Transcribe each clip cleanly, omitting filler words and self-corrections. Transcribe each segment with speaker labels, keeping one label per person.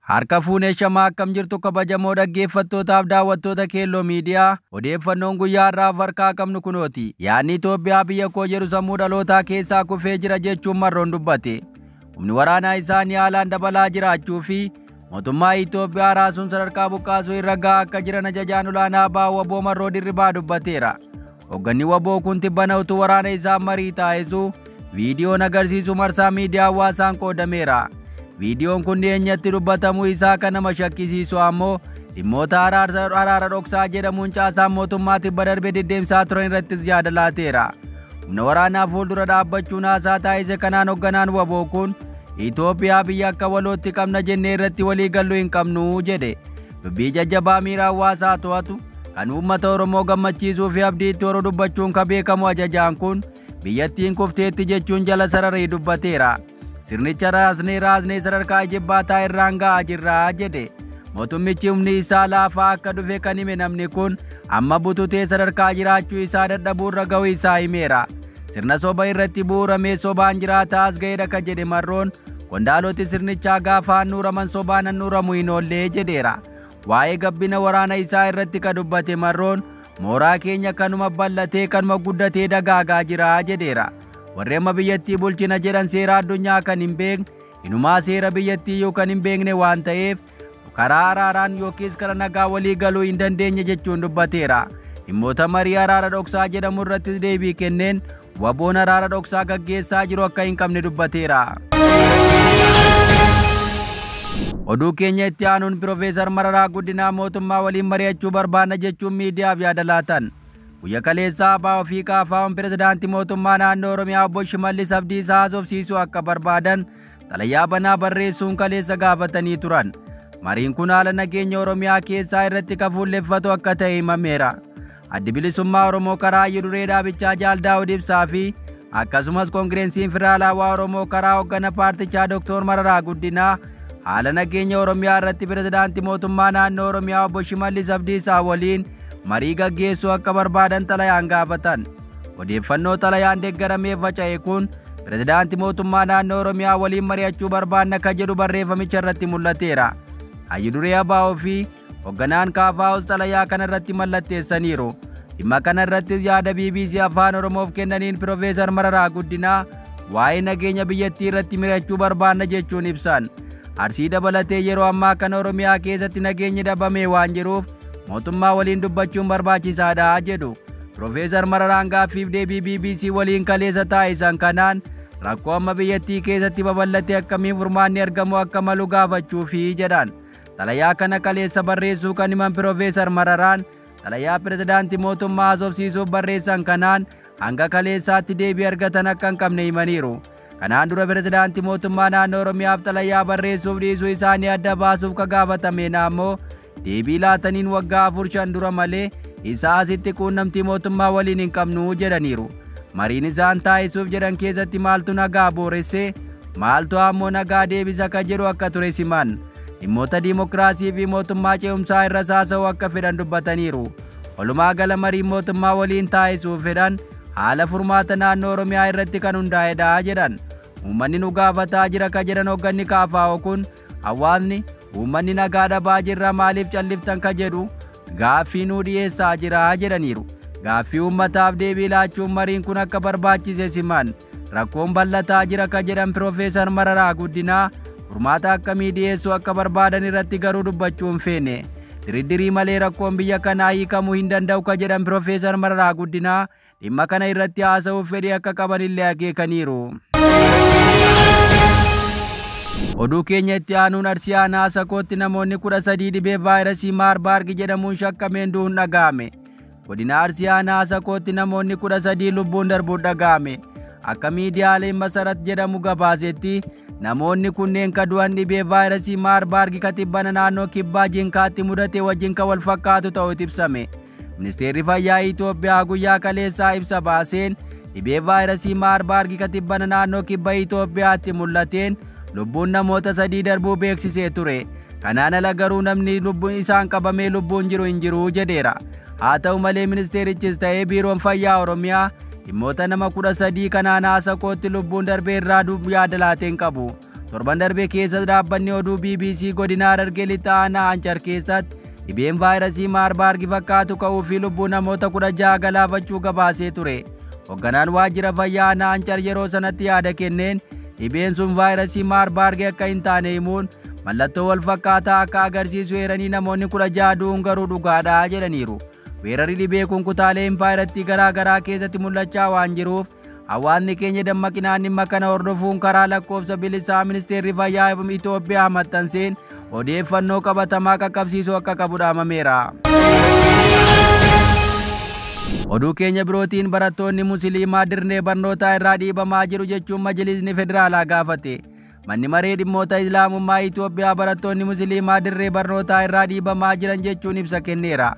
Speaker 1: Harka fuunee shamaa akkam jirtu kabajamoo dhaggeeffattootaaf daawwattoota Keelloo Miidiyaa odeeffannoon guyyaa irraa harkaa qabnu kunooti. Yaadni Itoophiyaa biyya koo jedhu sammuu dhalootaa keessaa kufee jira jechuun marroon dubbate. Humni waraanaa isaanii haalaan dabalaa jiraachuu fi mootummaa Itoophiyaa raasuun sadarkaa buqqaasuu irra gahaa akka jiran ajajaan olaanaa WBO Marroo Dirribaa dubbateera. Hoogganni WBO kun tibbana utuu waraana isaa marii taasisuu viidiyoon agarsiisu marsaa miidiyaa hawaasaan qoodameera. Viidiyoon kun dhiyeenyatti dubbatamuu isaa kan nama shakkisiisu ammoo dhimmoota araara dhoksaa jedhamuun caasaan mootummaa tibba darbe deddeemsaa turan irrattis yaada laateera. Humna waraanaa fuuldura dhaabbachuun haasaa taasise kanaan hoogganaan WBO kun Itoophiyaa biyya akka walootti qabna jennee irratti walii galluu hin qabnu jedhe. Dubbii jajjabaa miira hawaasaa to'atu kan uummata Oromoo gammachiisuu fi abdiitti horuu dubbachuun ka beekamu ajajaan kun biyyattiin kufteetti jechuun jala sararee dubbateera. Sirnicha raasnee sadarkaa jibbaataa irraan ga'aa jirraa jedhe. Mootummichi humni isaa laafaa akka dhufe kan hime namni kun amma bututee sadarkaa jiraachuu isaa dadhabuurra ga'uu isaa himeera. Sirna soba irratti bu'uuramee sobaan jiraataa as ga'eedha ka jedhe Marroon qondaaloti sirnichaa gaafa handhuuraman sobaan handhuuramuu hin oollee jedheera. Waa'ee gabbina waraana isaa irratti ka dubbate Marroon mooraa keenya kanuma bal'atee kanuma guddatee dagaagaa jira jedheera. Warri amma biyyattii bulchina jedhan seera addunyaa kan hin beekne inumaa seera biyyattii iyyuu kan hin beekne waan ta'eef karaa araaraan yookiis karaa nagaa walii galuu hin dandeenye jechuun dubbateera. Dhimmoota marii araara dhoksaa jedhamu irratti deebii kenneen WBO'n araara dhoksaa gaggeessaa jiru akka hin qabne dubbateera. Oduu keenya itti aanuun Piroofeesar Mararaa Guddinaa mootummaa waliin mari'achuu barbaanna jechuun miidiyaaf yaada laatan. Guyya kaleessaa abbaa ofii kaafaa'uun pirezidaantii mootummaa naannoo Oromiyaa obbo Shimallis Abdiisaa haasofsiisuu akka barbaadan xalayaa banaa barreessuun kaleessa gaafatanii turan. Mariin kun haala nageenya Oromiyaa keessaa irratti ka fuulleffatu akka ta'e himameera. Addi Bilisummaa Oromoo karaa Hayyuduree Dhaabichaa Jaal Daawud Ibsaa fi akkasumas Koongireensiin Federaalawaa Oromoo karaa hooggana paartichaa Dr. Mararaa Guddinaa haala nageenya Oromiyaa irratti pirezidaantii mootummaa naannoo Oromiyaa obbo Shimallis Abdiisaa waliin marii gaggeessuu akka barbaadan xalayaan gaafatan. Odeeffannoo xalayaan deeggarameef faca'e kun pirezidaantii mootummaa naannoo Oromiyaa waliin mari'achuu barbaanna ka jedhu barreeffamicha irratti mul'ateera. Hayyuduree ABO fi hoogganaan KFO's xalayaa kana irratti mallatteessaniiru. Dhimma kana irratti yaada BBC Afaan Oromoof kennaniin Piroofeesar Mararaa Guddinaa waa'ee nageenya biyyattii irratti mari'achuu barbaanna jechuun ibsan. Arsii dabalatee yeroo ammaa kana Oromiyaa keessatti nageenyi dhabamee waan jiruuf mootummaa waliin dubbachuun barbaachisaadha jedhu. Piroofeesar Mararaan gaaffiif deebii BBC waliin kaleessa taasisan kanaan rakkoo amma biyyattii keessatti babal'ate akkamiin furmaanni argamu akka malu gaafachuufi jedhan. Xalayaa kana kaleessa barreessuu kan himan Piroofeesar Mararaan xalayaa pirezidaantii mootummaa haasofsiisuuf barreessan kanaan hanga kaleessaatti deebii argatan akka hin qabne himaniiru. Kanaan dura pirezidaantii mootummaa naannoo Oromiyaaf xalayaa barreessuuf dhiisuu isaanii adda baasuuf ka gaafatameen ammoo deebii laataniin waggaa 4 dura malee isaa asitti quunnamtii mootummaa waliin hin qabnu jedhaniiru. Mariin isaan taasisuuf jedhan keessatti maaltu nagaa booresse maaltu ammoo nagaa deebisa ka jedhu akka ture siman. Dhimmoota diimokiraasii fi mootummaa ce'umsaa irra saasa'uu akka fedhan dubbataniiru. Walumaa gala mariin mootummaa waliin taasisuuf fedhan haala furmaata naannoo Oromiyaa irratti kan hundaa'edha jedhan. Uummanni nu gaafataa jira ka jedhan hoogganni KFO kun hawaasni uummanni nagaa dhabaa jirra maaliif calliftan ka jedhu gaaffii nuu dhiyeessaa jira jedhaniiru. Gaaffii uummataaf deebii laachuun mariin kun akka barbaachise siman. Rakkoon bal'ataa jira ka jedhan Piroofeesar Mararaa Guddinaa furmaata akkamii dhiyeessuu akka barbaadan irratti garuu dubbachuun feene. Diriddirii malee rakkoon biyya kanaa hiikamuu hin danda'u ka jedhan Piroofeesar Mararaa Guddinaa dhimma kana irratti haasa'uuf fedhii akka qaban illee akeekaniiru. Oduu keenya itti aanuun Arsii aanaa Asakootti namoonni 13 dhibee vaayirasii Maarbaarg jedhamuun shakkameen du'uun dhaga'ame. Godina Arsii aanaa Asakootti namoonni 13 lubbuun darbuun dhaga'ame. Akka miidiyaaleen Masarat jedhamu gabaasetti namoonni kunneen ka du'an dhibee vaayirasii Maarbaarg ka tibbana naannoo kibbaa jinkaatti mudate wajjin ka wal fakkaatu ta'uu ibsame. Ministeerri Fayyaa Itoophiyaa guyyaa kaleessaa ibsa baaseen dhibee vaayirasii Maarbaarg ka tibbana naannoo kibba Itoophiyaatti mul'ateen lubbuun namoota 3 darbuu beeksisee ture. Kanaan ala garuu namni lubbuun isaan qabamee lubbuun jiru hin jiru jedheera. Haa ta'u malee ministeerichis ta'ee biiroon fayyaa Oromiyaa dhimmoota nama 13 kanaan Asakootti lubbuun darbee irraa yaada laateen qabu. torban darbe keessa dhaabbanni oduu BBC godina Harargee lixaa Ancar keessatti dhibeen vaayirasii Maarbaargi fakkaatu ka'uu fi lubbuu namoota 16 galaafachuu gabaasee ture. Hoogganaan waajjira fayyaa Ancar yeroo sanatti yaada kenneen dhibeen sun vaayirasii Maarbaargi akka hin taane himuun mallattoo wal fakkaataa akka agarsiisu eeranii namoonni 16 du'uun garuu dhugaadha jedhaniiru. Weerarri dhibee kun kutaalee impaayiratti garaa garaa keessatti mul'achaa waan jiruuf hawaasni keenya dammaqinaan dhimma kana hordofuun karaa lakkoofsa bilisaa ministeerri fayyaa Itoophiyaa maxxanseen odeeffannoo qabatamaa qaqqabsiisuu akka qabu dhaamameera. Oduu keenya birootiin barattoonni musliimaa dirree barnootaa irraa dhiibamaa jiru jechuun majlisni federaalaa gaafate. Manni maree dhimmoota islaamummaa Itoophiyaa barattoonni musliimaa dirree barnootaa irraa dhiibamaa jiran jechuun ibsa kenneera.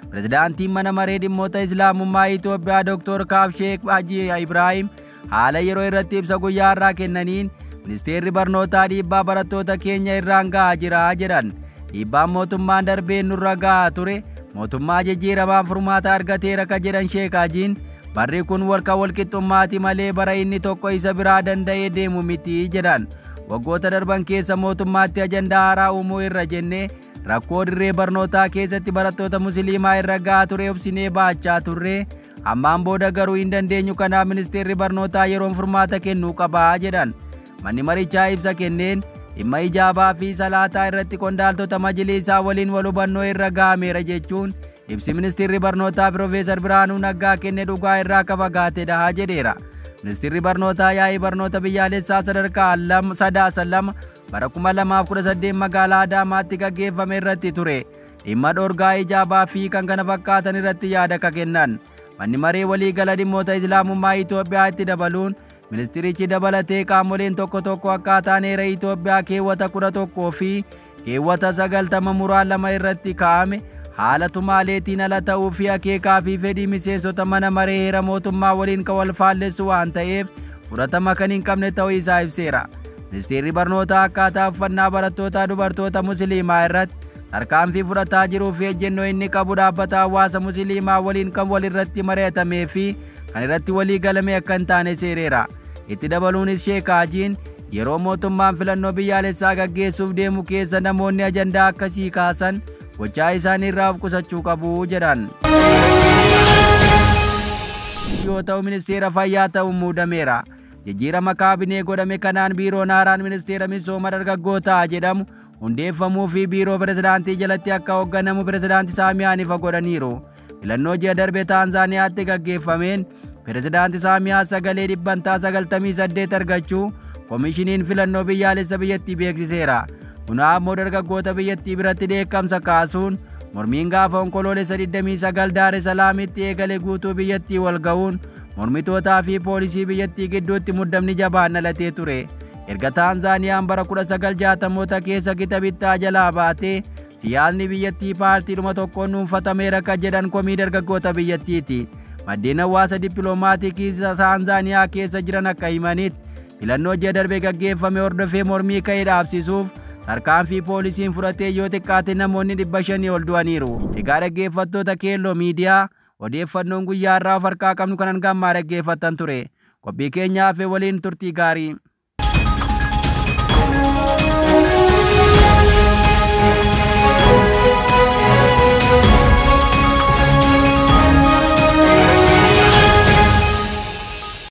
Speaker 1: Pirezidaantiin mana maree dhimmoota islaamummaa Itoophiyaa Dr. Kaab Sheek Haji Ibrahim haala yeroo irratti ibsa guyyaa irraa kennaniin ministeerri barnootaa dhiibbaa barattoota keenya irraan gahaa jira jedhan. Dhiibbaan mootummaan darbeen nurra gahaa ture mootummaa jijjiiramaan furmaata argateera ka jedhan Sheek Hajiin barri kun walqixxummaati malee bara inni tokko isa biraa danda'ee deemu miti jedhan. Waggoota darban keessa mootummaatti ajandaa haaraa uumuu irra jennee rakkoo dirree barnootaa keessatti barattoota musliimaa irra gahaa ture obsinee baachaa turre ammaan booda garuu hin dandeenyu kanaaf ministeerri barnootaa yeroon furmaata kennuu qabaa jedhan. Manni marichaa ibsa kenneen dhimma ijaabaa fi salaataa irratti qondaaltota majlisaa waliin wal hubannoo irra gahameera jechuun ibsi ministeerri barnootaa Piroofeesar Biraanuu Naggaa kenne dhugaa irraa akka fagaatedha jedheera. Ministeerri barnootaa yaa'ii barnoota biyyaalessaa sadarkaa 32 bara 2018 magaalaa Adaamaatti gaggeeffame irratti ture. Dhimma dhorgaa ijaabaa fi kan kana fakkaatan irratti yaada ka kennan. Manni maree waliigala dhimmoota islaamummaa Itoophiyaa itti dabaluun ministerichi dabalatee qaamoleen tokko tokko akkaataan heera Itoophiyaa keewwata 11 fi keewwata 90 muraan 2 irratti kaa'ame haala tumaaleetiin ala ta'uu fi akeekaa fi fedhii miseensota mana maree heera mootummaa waliin kan wal faallessu waan ta'eef fudhatama kan hin qabne ta'uu isaa ibseera. Ministeerri barnootaa akkaataa uffannaa barattootaa dubartoota musliimaa irratti tarkaanfii fudhataa jiruu fi ejjennoo inni qabu dhaabbata hawaasa musliimaa waliin kan wal irratti mari'atamee fi kan irratti walii galame akka hin taane seereera. Itti dabaluunis Sheek Hajiin yeroo mootummaan filannoo biyyaalessaa gaggeessuuf deemu keessa namoonni ajandaa akkasii kaasan gochaa isaanii irraa of qusachuu qabu jedhan. Yoo ta'u ministeera fayyaa ta'uun muudameera. Jijjiirama kaabinee godhame kanaan biiroon haaraan ministeera misooma dargaggootaa jedhamu hundeeffamuu fi biiroo pirezidaantii jalatti akka hoogganamu pirezidaantii Saamiyaa ifa godhaniiru. Filannoo ji'a darbe Taanzaaniyaatti gaggeeffameen pirezidaantii Saamiyaa sagalee 98 argachuu koomishiniin filannoo biyyaalessa biyyattii beeksiseera. Kun ammoo dargaggoota biyyattii biratti dheekkamsa kaasuun mormiin gaafa onkoloolessa 29 Daar es Salaamitti eegale guutuu biyyattii wal ga'uun mormitootaa fi poolisii biyyattii gidduutti muddamni jabaan dhalatee ture. Erga Taanzaaniyaan bara 1960moota keessa gita bittaa jalaa baatee siyaasni biyyattii paartiidhuma tokkoon dhuunfatameera kan jedhan komii dargaggoota biyyattiiti. Maddeen hawaasa dippiloomaatiikii Taanzaaniyaa keessa jiran akka himanitti filannoo ji'a darbe gaggeeffame hordofee mormii ka'ee dhaabsisuuf tarkaanfii poolisiin fudhatee yoo xiqqaate namoonni 500 ol du'aniiru. Egaa dhaggeeffattoota Keelloo Miidiyaa odeeffannoon guyyaa irraa of harkaa qabnu kanan gammaa dhaggeeffattan ture. Qophii keenyaaf waliin turtii gaarii.